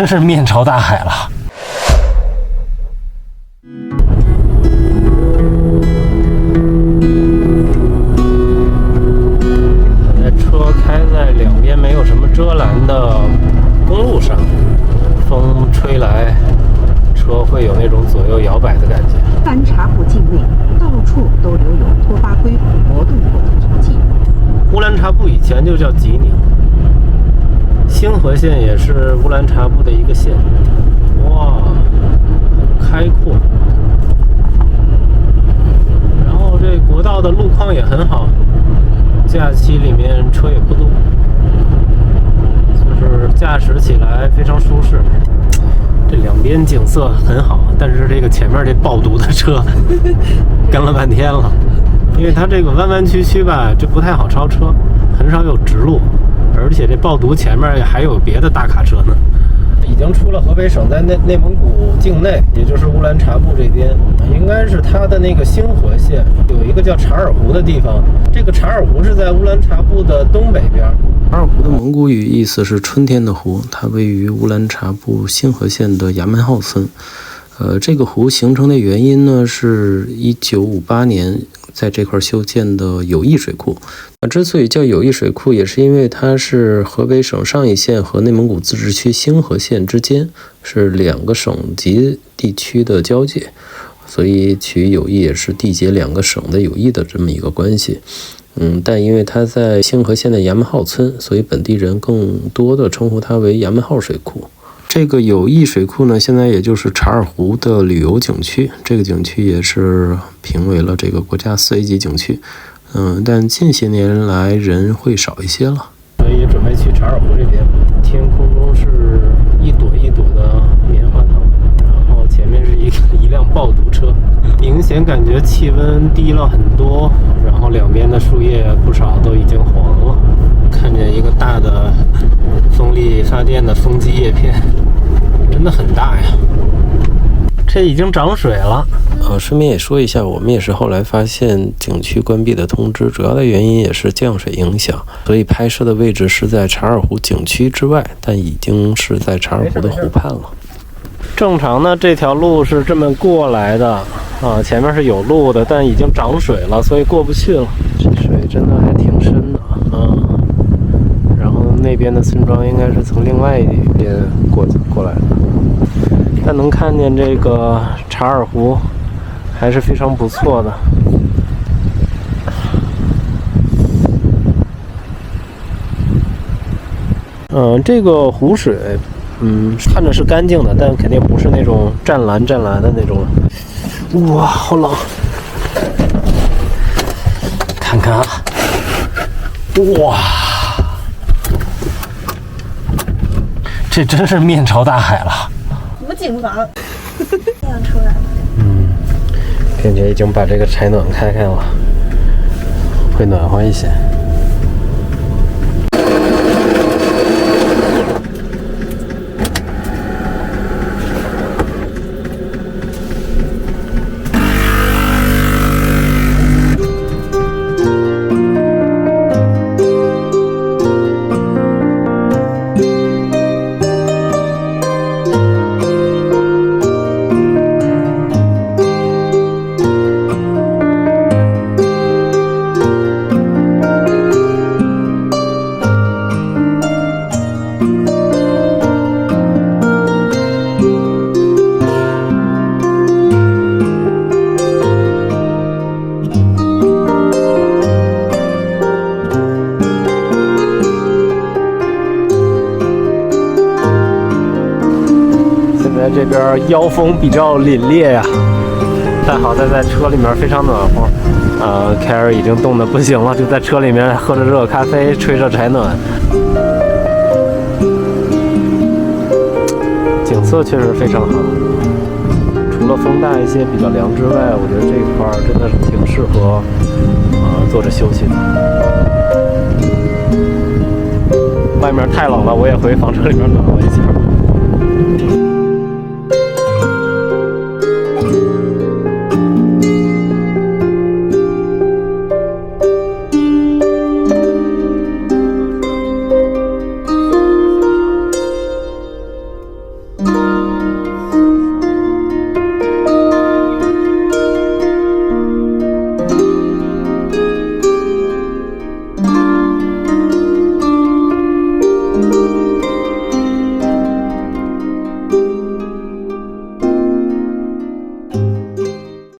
真是面朝大海了。车开在两边没有什么遮拦的公路上，风吹来，车会有那种左右摇摆的感觉。乌兰察布境内到处都留有拓跋圭活动过的足迹。乌兰察布以前就叫吉宁，星河县也是乌兰察布的一个县。哇，很开阔。然后这国道的路况也很好，假期里面车也不多，就是驾驶起来非常舒适。这两边景色很好，但是这个前面这爆毒的车跟了半天了，因为它这个弯弯曲曲吧，这不太好超车，很少有直路，而且这爆毒前面还有别的大卡车呢。已经出了河北省，在内蒙古境内，也就是乌兰察布这边，应该是它的那个星河县有一个叫察尔湖的地方。这个察尔湖是在乌兰察布的东北边。察尔湖的蒙古语意思是春天的湖，它位于乌兰察布星河县的牙门号村。这个湖形成的原因呢，是1958年在这块修建的友谊水库。之所以叫友谊水库，也是因为它是河北省上邑县和内蒙古自治区星河县之间，是两个省级地区的交界，所以取友谊也是缔结两个省的友谊的这么一个关系。但因为它在星河县的牙门号村，所以本地人更多的称呼它为牙门号水库。这个友谊水库呢，现在也就是察尔湖的旅游景区，这个景区也是评为了这个国家4A级景区。但近些年来人会少一些了，所以准备去察尔湖这边。天空中是一朵一朵的棉花糖，然后前面是一辆爆毒车，明显感觉气温低了很多，然后两边的树叶不少都已经黄了。看见一个大的风力发电的风机叶片，真的很大呀。这已经涨水了。顺便也说一下，我们也是后来发现景区关闭的通知，主要的原因也是降水影响，所以拍摄的位置是在察尔湖景区之外，但已经是在察尔湖的湖畔了。正常呢，这条路是这么过来的前面是有路的，但已经涨水了，所以过不去了。这水真的还挺深的然后那边的村庄应该是从另外一边过来的。但能看见这个察尔湖还是非常不错的。这个湖水看着是干净的，但肯定不是那种湛蓝的那种。哇，好冷！看看哇，这真是面朝大海了。什么警察？这样出来了。并且已经把这个柴暖开了，会暖和一些。这边妖风比较凛冽呀，但好在车里面非常暖和。凯尔已经冻得不行了，就在车里面喝着热咖啡，吹着柴暖。景色确实非常好，除了风大一些比较凉之外，我觉得这一块真的是挺适合坐着休息的。外面太冷了，我也回房车里面暖和一下。